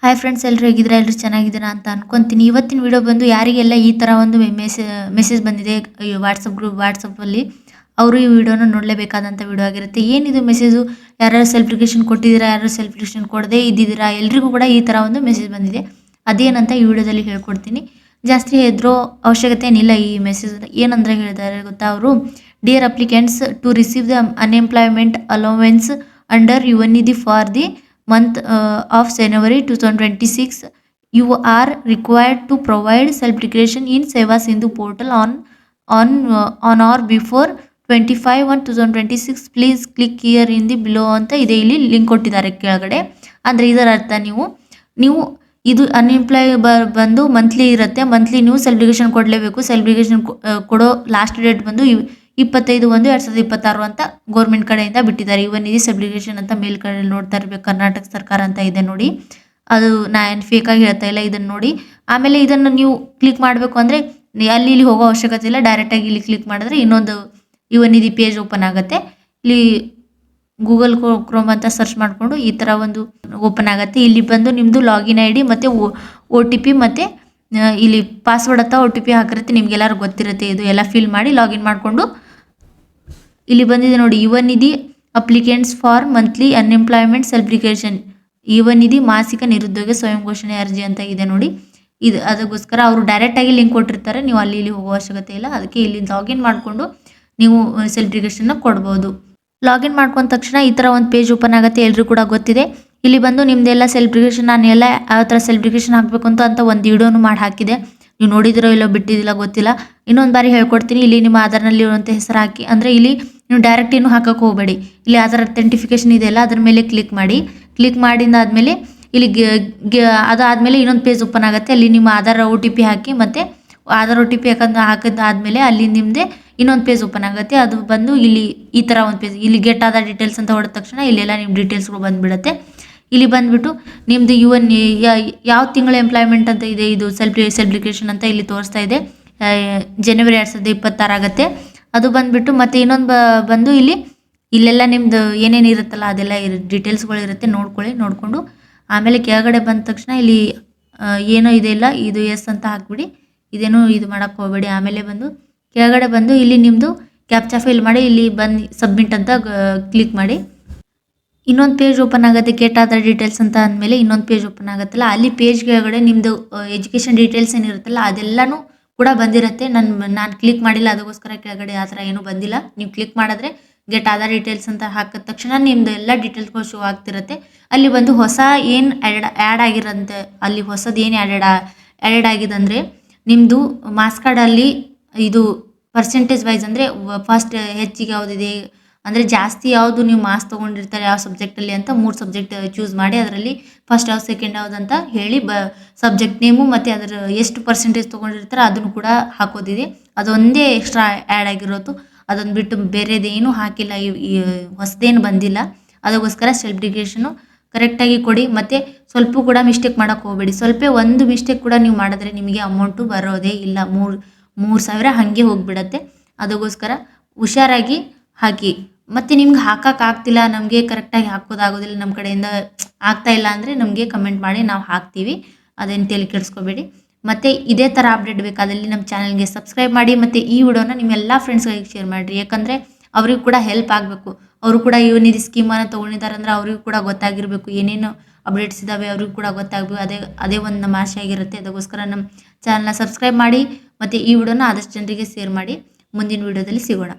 Hi friends, ಎಲ್ಲರೂ ಹೇಗಿದ್ದೀರಾ? ಎಲ್ಲರೂ ಚೆನ್ನಾಗಿದ್ದೀರಾ ಅಂತ ಅನ್ಕೊಂತೀನಿ. ಇವತ್ತಿನ ವಿಡಿಯೋ ಬಂದು ಯಾರಿಗೆಲ್ಲ ಈ ಥರ ಒಂದು ಮೆಸೇಜ್ ಬಂದಿದೆ ವಾಟ್ಸಪ್ಪಲ್ಲಿ, ಅವರು ಈ ವಿಡಿಯೋನ ನೋಡಲೇಬೇಕಾದಂಥ ವಿಡಿಯೋ ಆಗಿರುತ್ತೆ. ಏನಿದು ಮೆಸೇಜು? ಯಾರು ಸೆಲ್ಫ್ ಡಿಕ್ಲೇಷನ್ ಕೊಟ್ಟಿದ್ದೀರಾ, ಯಾರು ಸೆಲ್ಫ್ ಡಿಕ್ಲೇಷನ್ ಕೊಡದೇ ಇದ್ದಿದ್ದೀರಾ, ಎಲ್ರಿಗೂ ಕೂಡ ಈ ಥರ ಒಂದು ಮೆಸೇಜ್ ಬಂದಿದೆ. ಅದೇನಂತ ಈ ವಿಡಿಯೋದಲ್ಲಿ ಹೇಳ್ಕೊಡ್ತೀನಿ. ಜಾಸ್ತಿ ಹೆದರೋ ಅವಶ್ಯಕತೆ ಏನಿಲ್ಲ. ಈ ಮೆಸೇಜ್ ಏನಂದ್ರೆ ಹೇಳಿದ್ದಾರೆ ಗೊತ್ತಾ ಅವರು? Dear applicants, to receive the unemployment allowance under Yuvanidhi for the month of January 2026, you are required to provide self-declaration in Seva Sindhu portal on or before 25/1/2026. Please click here in the below ಅಂತ ಇದೆ. ಇಲ್ಲಿ link ಕೊಟ್ಟಿದ್ದಾರೆ ಕೆಳಗಡೆ. ಅಂದರೆ ಇದರ ಅರ್ಥ ನೀವು ಇದು ಅನ್ಎಂಪ್ಲಾಯ್ ಬಂದು ಮಂತ್ಲಿ ಇರುತ್ತೆ. ಮಂತ್ಲಿ ನೀವು ಸೆಲ್ಫ್ ಡಿಕ್ಲೇಷನ್ ಕೊಡಲೇಬೇಕು. ಸೆಲ್ಫ್ ಡಿಕ್ಲೇಷನ್ ಕೊಡೋ ಲಾಸ್ಟ್ ಡೇಟ್ ಬಂದು 25/1/2026 ಅಂತ ಗೌರ್ಮೆಂಟ್ ಕಡೆಯಿಂದ ಬಿಟ್ಟಿದ್ದಾರೆ. ಯುವನಿಧಿ ಸೆಲ್ಫ್ ಡಿಕ್ಲೇಷನ್ ಅಂತ ಮೇಲ್ಗಡೆ ನೋಡ್ತಾ ಇರಬೇಕು, ಕರ್ನಾಟಕ ಸರ್ಕಾರ ಅಂತ ಇದೆ ನೋಡಿ. ಅದು ನಾನು ಫೇಕ್ ಆಗಿ ಹೇಳ್ತಾ ಇಲ್ಲ, ಇದನ್ನು ನೋಡಿ. ಆಮೇಲೆ ಇದನ್ನು ನೀವು ಕ್ಲಿಕ್ ಮಾಡಬೇಕು ಅಂದರೆ ಅಲ್ಲಿ ಇಲ್ಲಿ ಹೋಗೋ ಅವಶ್ಯಕತೆ ಇಲ್ಲ. ಡೈರೆಕ್ಟಾಗಿ ಇಲ್ಲಿ ಕ್ಲಿಕ್ ಮಾಡಿದ್ರೆ ಇನ್ನೊಂದು ಯುವನಿಧಿ ಪೇಜ್ ಓಪನ್ ಆಗುತ್ತೆ. ಇಲ್ಲಿ ಗೂಗಲ್ ಕ್ರೋಮ್ ಅಂತ ಸರ್ಚ್ ಮಾಡಿಕೊಂಡು ಈ ಥರ ಒಂದು ಓಪನ್ ಆಗುತ್ತೆ. ಇಲ್ಲಿ ಬಂದು ನಿಮ್ಮದು ಲಾಗಿನ್ ಐ ಡಿ ಮತ್ತು OTP ಮತ್ತು ಇಲ್ಲಿ ಪಾಸ್ವರ್ಡ್ ಅಂತ OTP ಹಾಕಿರುತ್ತೆ. ನಿಮಗೆಲ್ಲರೂ ಗೊತ್ತಿರುತ್ತೆ. ಇದು ಎಲ್ಲ ಫಿಲ್ ಮಾಡಿ ಲಾಗಿನ್ ಮಾಡಿಕೊಂಡು ಇಲ್ಲಿ ಬಂದಿದೆ ನೋಡಿ, Yuvanidhi applicants for monthly unemployment self declaration, Yuvanidhi ಮಾಸಿಕ ನಿರುದ್ಯೋಗ ಸ್ವಯಂ ಘೋಷಣೆ ಅರ್ಜಿ ಅಂತ ಇದೆ ನೋಡಿ. ಇದು ಅದಕ್ಕೋಸ್ಕರ ಅವರು ಡೈರೆಕ್ಟಾಗಿ ಲಿಂಕ್ ಕೊಟ್ಟಿರ್ತಾರೆ. ನೀವು ಅಲ್ಲಿ ಇಲ್ಲಿ ಹೋಗೋ ಅವಶ್ಯಕತೆ ಇಲ್ಲ. ಅದಕ್ಕೆ ಇಲ್ಲಿ ಲಾಗಿನ್ ಮಾಡಿಕೊಂಡು ನೀವು ಸೆಲ್ಫ್ ಡಿಕ್ಲೇಷನ್ನ ಕೊಡ್ಬೋದು. ಲಾಗಿನ್ ಮಾಡ್ಕೊಂಡ ತಕ್ಷಣ ಈ ಥರ ಒಂದು ಪೇಜ್ ಓಪನ್ ಆಗುತ್ತೆ. ಎಲ್ಲರೂ ಕೂಡ ಗೊತ್ತಿದೆ. ಇಲ್ಲಿ ಬಂದು ನಿಮ್ಮದೆಲ್ಲ ಸೆಲ್ಫ್ ಡಿಕ್ಲೇಷನ್, ನಾನು ಎಲ್ಲ ಯಾವ ಥರ ಸೆಲ್ಫ್ ಡಿಕ್ಲೇಷನ್ ಹಾಕಬೇಕು ಅಂತ ಒಂದು ವಿಡಿಯೋನು ಮಾಡಿ ಹಾಕಿದೆ. ನೀವು ನೋಡಿದಿರೋ ಇಲ್ಲೋ ಬಿಟ್ಟಿದ್ದಿಲ್ಲ ಗೊತ್ತಿಲ್ಲ. ಇನ್ನೊಂದು ಬಾರಿ ಹೇಳ್ಕೊಡ್ತೀನಿ. ಇಲ್ಲಿ ನಿಮ್ಮ ಆಧಾರ್ನಲ್ಲಿ ಇರುವಂಥ ಹೆಸರು ಹಾಕಿ, ಅಂದರೆ ಇಲ್ಲಿ ನೀವು ಡೈರೆಕ್ಟ್ ಏನು ಹಾಕೋಕ್ಕೆ ಹೋಗಬೇಡಿ. ಇಲ್ಲಿ ಆಧಾರ್ ಅಥೆಂಟಿಫಿಕೇಷನ್ ಇದೆಯಲ್ಲ, ಅದ್ರ ಮೇಲೆ ಕ್ಲಿಕ್ ಮಾಡಿ. ಕ್ಲಿಕ್ ಮಾಡಿದಾದ್ಮೇಲೆ ಇಲ್ಲಿ ಅದಾದಮೇಲೆ ಇನ್ನೊಂದು ಪೇಜ್ ಓಪನ್ ಆಗುತ್ತೆ. ಅಲ್ಲಿ ನಿಮ್ಮ ಆಧಾರ್ OTP ಹಾಕಿ, ಮತ್ತು ಆಧಾರ್ OTP ಹಾಕಿದ್ದಾದಮೇಲೆ ಅಲ್ಲಿ ನಿಮ್ಮದೇ ಇನ್ನೊಂದು ಪೇಜ್ ಓಪನ್ ಆಗುತ್ತೆ. ಅದು ಬಂದು ಇಲ್ಲಿ ಈ ಥರ ಒಂದು ಪೇಜ್, ಇಲ್ಲಿ ಗೆಟ್ ಆಧಾರ್ ಡೀಟೇಲ್ಸ್ ಅಂತ ಹೊಡೆದ ತಕ್ಷಣ ಇಲ್ಲೆಲ್ಲ ನಿಮ್ಮ ಡೀಟೇಲ್ಸ್ಗಳು ಬಂದುಬಿಡುತ್ತೆ. ಇಲ್ಲಿ ಬಂದುಬಿಟ್ಟು ನಿಮ್ಮದು ಯಾವ ತಿಂಗಳ ಎಂಪ್ಲಾಯ್ಮೆಂಟ್ ಅಂತ ಇದೆ, ಇದು ಸೆಲ್ಫ್ ಡಿಕ್ಲೇಷನ್ ಅಂತ ಇಲ್ಲಿ ತೋರಿಸ್ತಾ ಇದೆ. ಜನವರಿ 2026 ಆಗುತ್ತೆ. ಅದು ಬಂದುಬಿಟ್ಟು ಮತ್ತು ಇನ್ನೊಂದು ಬಂದು ಇಲ್ಲೆಲ್ಲ ನಿಮ್ಮದು ಏನೇನು ಇರುತ್ತಲ್ಲ ಅದೆಲ್ಲ ಡೀಟೇಲ್ಸ್ಗಳು ಇರುತ್ತೆ. ನೋಡಿಕೊಂಡು ಆಮೇಲೆ ಕೆಳಗಡೆ ಬಂದ ತಕ್ಷಣ ಇಲ್ಲಿ ಏನೋ ಇದೆ ಇಲ್ಲ, ಇದು ಎಸ್ ಅಂತ ಹಾಕ್ಬಿಡಿ. ಇದೇನು ಇದು ಮಾಡೋಕ್ಕೆ ಹೋಗಬೇಡಿ. ಆಮೇಲೆ ಬಂದು ಕೆಳಗಡೆ ಬಂದು ಇಲ್ಲಿ ನಿಮ್ಮದು ಕ್ಯಾಪ್ಚಾ ಫಿಲ್ ಮಾಡಿ, ಇಲ್ಲಿ ಬಂದು ಸಬ್ಮಿಟ್ ಅಂತ ಕ್ಲಿಕ್ ಮಾಡಿ. ಇನ್ನೊಂದು ಪೇಜ್ ಓಪನ್ ಆಗುತ್ತೆ. ಗೆಟ್ ಆಧಾರ್ ಡೀಟೇಲ್ಸ್ ಅಂತ ಅಂದಮೇಲೆ ಇನ್ನೊಂದು ಪೇಜ್ ಓಪನ್ ಆಗುತ್ತಲ್ಲ, ಅಲ್ಲಿ ಪೇಜ್ ಕೆಳಗಡೆ ನಿಮ್ಮದು ಎಜುಕೇಷನ್ ಡೀಟೇಲ್ಸ್ ಏನಿರುತ್ತಲ್ಲ ಅದೆಲ್ಲನೂ ಕೂಡ ಬಂದಿರುತ್ತೆ. ನಾನು ಕ್ಲಿಕ್ ಮಾಡಿಲ್ಲ, ಅದಕ್ಕೋಸ್ಕರ ಕೆಳಗಡೆ ಆ ಥರ ಏನೂ ಬಂದಿಲ್ಲ. ನೀವು ಕ್ಲಿಕ್ ಮಾಡಿದ್ರೆ ಗೆಟ್ ಆಧಾರ್ ಡೀಟೇಲ್ಸ್ ಅಂತ ಹಾಕಿದ ತಕ್ಷಣ ನಿಮ್ಮದು ಎಲ್ಲ ಡೀಟೇಲ್ಸ್ಗಳು ಶೋ ಆಗ್ತಿರುತ್ತೆ. ಅಲ್ಲಿ ಬಂದು ಹೊಸ ಏನು ಆ್ಯಡ್ ಆಗಿರಂತೆ, ಅಲ್ಲಿ ಹೊಸದು ಏನು ಆ್ಯಡ್ ಆಗಿದೆ ಅಂದರೆ ನಿಮ್ಮದು ಮಾರ್ಕ್ಸ್ ಕಾರ್ಡಲ್ಲಿ ಇದು ಪರ್ಸೆಂಟೇಜ್ ವೈಸ್, ಅಂದರೆ ಫಸ್ಟ್ ಹೆಚ್ಚಿಗೆ ಯಾವುದಿದೆ, ಅಂದರೆ ಜಾಸ್ತಿ ಯಾವುದು ನೀವು ಮಾರ್ಕ್ಸ್ ತೊಗೊಂಡಿರ್ತಾರೆ ಯಾವ ಸಬ್ಜೆಕ್ಟಲ್ಲಿ ಅಂತ 3 ಸಬ್ಜೆಕ್ಟ್ ಚೂಸ್ ಮಾಡಿ, ಅದರಲ್ಲಿ ಫಸ್ಟ್ ಯಾವ್ದು ಸೆಕೆಂಡ್ ಯಾವ್ದು ಅಂತ ಹೇಳಿ ಸಬ್ಜೆಕ್ಟ್ ನೇಮು ಮತ್ತು ಅದರ ಎಷ್ಟು ಪರ್ಸೆಂಟೇಜ್ ತೊಗೊಂಡಿರ್ತಾರೆ ಅದನ್ನು ಕೂಡ ಹಾಕೋದಿದೆ. ಅದೊಂದೇ ಎಕ್ಸ್ಟ್ರಾ ಆ್ಯಡ್ ಆಗಿರೋದು. ಅದನ್ನು ಬಿಟ್ಟು ಬೇರೆದೇನೂ ಹಾಕಿಲ್ಲ, ಈ ಹೊಸದೇನು ಬಂದಿಲ್ಲ. ಅದಕ್ಕೋಸ್ಕರ ಸೆಲ್ಫ್ ಡಿಕ್ಲೇಷನು ಕರೆಕ್ಟಾಗಿ ಕೊಡಿ. ಮತ್ತು ಸ್ವಲ್ಪ ಕೂಡ ಮಿಸ್ಟೇಕ್ ಮಾಡೋಕ್ಕೆ ಹೋಗಬೇಡಿ. ಒಂದು ಮಿಸ್ಟೇಕ್ ಕೂಡ ನೀವು ಮಾಡಿದ್ರೆ ನಿಮಗೆ ಅಮೌಂಟು ಬರೋದೇ ಇಲ್ಲ. 3,000 ಹಾಗೆ ಹೋಗಿಬಿಡತ್ತೆ. ಅದಕ್ಕೋಸ್ಕರ ಹುಷಾರಾಗಿ ಹಾಕಿ. ಮತ್ತು ನಿಮ್ಗೆ ಹಾಕೋಕ್ಕಾಗ್ತಿಲ್ಲ, ನಮಗೆ ಕರೆಕ್ಟಾಗಿ ಹಾಕೋದಾಗೋದಿಲ್ಲ, ನಮ್ಮ ಕಡೆಯಿಂದ ಆಗ್ತಾ ಇಲ್ಲ ಅಂದರೆ ನಮಗೆ ಕಮೆಂಟ್ ಮಾಡಿ, ನಾವು ಹಾಕ್ತೀವಿ. ಅದೇನು ತಲೆ ಕೆಡಿಸ್ಕೋಬೇಡಿ. ಮತ್ತು ಇದೇ ಥರ ಅಪ್ಡೇಟ್ ಬೇಕಾದಲ್ಲಿ ನಮ್ಮ ಚಾನಲ್ಗೆ ಸಬ್ಸ್ಕ್ರೈಬ್ ಮಾಡಿ. ಮತ್ತು ಈ ವಿಡಿಯೋನ ನಿಮ್ಮ ಎಲ್ಲ ಫ್ರೆಂಡ್ಸ್ಗಳಿಗೆ ಶೇರ್ ಮಾಡಿರಿ. ಯಾಕಂದರೆ ಅವ್ರಿಗೂ ಕೂಡ ಹೆಲ್ಪ್ ಆಗಬೇಕು. ಅವರು ಕೂಡ ಯುವನಿಧಿ ಸ್ಕೀಮನ್ನು ತೊಗೊಂಡಿದ್ದಾರೆ ಅಂದರೆ ಅವ್ರಿಗೂ ಕೂಡ ಗೊತ್ತಾಗಿರಬೇಕು, ಏನೇನು ಅಪ್ಡೇಟ್ಸ್ ಇದ್ದಾವೆ ಅವ್ರಿಗೂ ಕೂಡ ಗೊತ್ತಾಗಬೇಕು. ಅದೇ ಒಂದು ನಮ್ಮ ಆಸೆ ಆಗಿರುತ್ತೆ. ಅದಕ್ಕೋಸ್ಕರ ನಮ್ಮ ಚಾನಲ್ನ ಸಬ್ಸ್ಕ್ರೈಬ್ ಮಾಡಿ ಮತ್ತು ಈ ವಿಡಿಯೋನ ಆದಷ್ಟು ಜನರಿಗೆ ಶೇರ್ ಮಾಡಿ. ಮುಂದಿನ ವಿಡಿಯೋದಲ್ಲಿ ಸಿಗೋಣ.